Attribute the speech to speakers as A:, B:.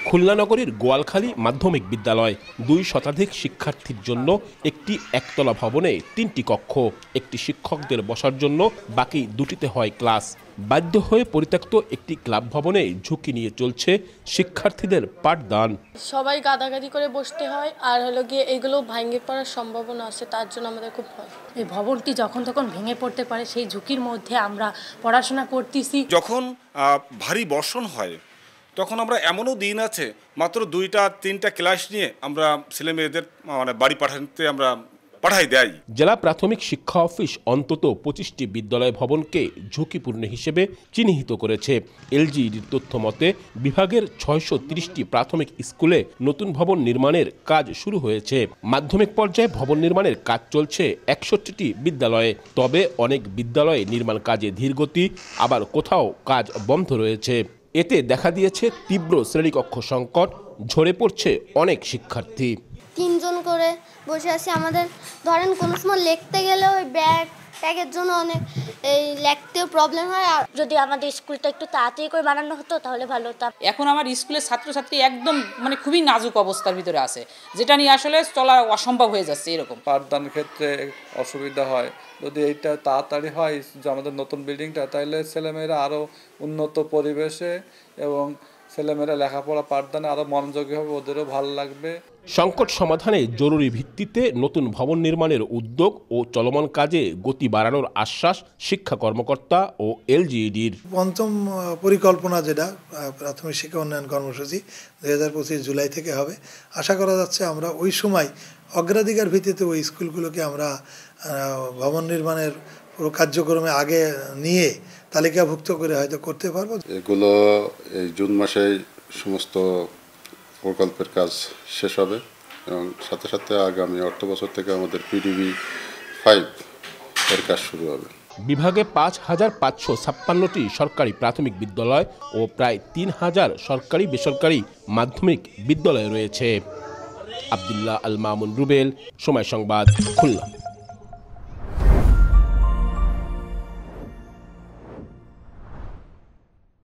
A: খুলনা নগরীর গোয়ালখালী মাধ্যমিক বিদ্যালয় ২ শতাধিক শিক্ষার্থীর জন্য একটি একতলা ভবনে ৩টি কক্ষ, একটি শিক্ষকদের বসার জন্য, বাকি দুটিতে হয় ক্লাস। বাধ্য হয়ে পরিত্যক্ত একটি ক্লাব ভবনে ঝুঁকি নিয়ে চলছে শিক্ষার্থীদের পাঠদান।
B: সবাই গাদাগাদি করে বসতে হয়, আর হলো গিয়ে এগুলো ভেঙে পড়ার সম্ভাবনা আছে, তার জন্য আমাদের খুব ভয়।
C: এই ভবনটি যখন তখন ভেঙে পড়তে পারে, সেই ঝুঁকির মধ্যে আমরা পড়াশোনা করতেছি।
D: যখন ভারী বর্ষণ হয় তখন আমরা এমনও দিন আছে মাত্র 2-3টা ক্লাস নিয়ে আমরা ছেলে মেয়েদের বাড়ি পাঠাতে আমরা পাঠাই দেয়।
A: জেলা প্রাথমিক শিক্ষা অফিস অন্তত 25টি বিদ্যালয় ভবনকে ঝুঁকিপূর্ণ হিসেবে চিহ্নিত করেছে। এলজিইডির তথ্য মতে বিভাগের 630টি প্রাথমিক স্কুলে নতুন ভবন নির্মাণের কাজ শুরু হয়েছে। মাধ্যমিক পর্যায়ে ভবন নির্মাণের কাজ চলছে 61টি বিদ্যালয়ে। তবে অনেক বিদ্যালয়ে নির্মাণ কাজে ধীরগতি, আবার কোথাও কাজ বন্ধ রয়েছে। এতে দেখা দিয়েছে তীব্র শ্রেণীকক্ষ সংকট, ঝরে পড়ছে অনেক শিক্ষার্থী।
E: 3 জন করে বসে আছি। আমাদের ধরেন কোনো সময় লিখতে গেলে ওই ব্যাগের জন্য অনেক লিখতেও প্রবলেম হয়। আর
F: যদি আমাদের স্কুলটা একটু তাড়াতাড়ি করে বানানো হতো তাহলে ভালো হতো।
G: এখন আমার স্কুলের ছাত্রছাত্রী একদম খুবই নাজুক অবস্থার ভিতরে আছে, যেটা নিয়ে আসলে চলা অসম্ভব হয়ে যাচ্ছে। এরকম
H: পাঠদানের ক্ষেত্রে অসুবিধা হয়। যদি এইটা তাড়াতাড়ি হয় যে আমাদের নতুন বিল্ডিংটা, তাহলে ছেলেমেয়েরা আরও উন্নত পরিবেশে এবং ছেলেমেয়েরা লেখাপড়া পাঠদানে আরও মনোযোগী হবে, ওদেরও ভালো লাগবে।
A: সংকট সমাধানে জরুরি ভিত্তিতে নতুন ভবন নির্মাণের উদ্যোগ ও চলমান কাজে গতি বাড়ানোর আশ্বাস শিক্ষা কর্মকর্তা ও এলজিইডির।
I: পঞ্চম পরিকল্পনা, যেটা প্রাথমিক শিক্ষা উন্নয়ন কর্মসূচি 2025 জুলাই থেকে হবে, আশা করা যাচ্ছে আমরা ওই সময় অগ্রাধিকার ভিত্তিতে ওই স্কুলগুলোকে আমরা ভবন নির্মাণের পুরো কার্যক্রমে আগে নিয়ে তালিকাভুক্ত করে হয়তো করতে পারবো।
J: এগুলো এই জুন মাসে সমস্ত প্রকল্পের কাজ শেষ হবে এবং সাথে সাথে আগামী অর্থ বছর থেকে আমাদের PDB 5 এর কাজ শুরু হবে।
A: বিভাগে 5,556টি সরকারি প্রাথমিক বিদ্যালয় ও প্রায় 3,000 সরকারি বেসরকারি মাধ্যমিক বিদ্যালয় রয়েছে। আব্দুল্লাহ আল মামুন রুবেল, সময় সংবাদ, খুলনা।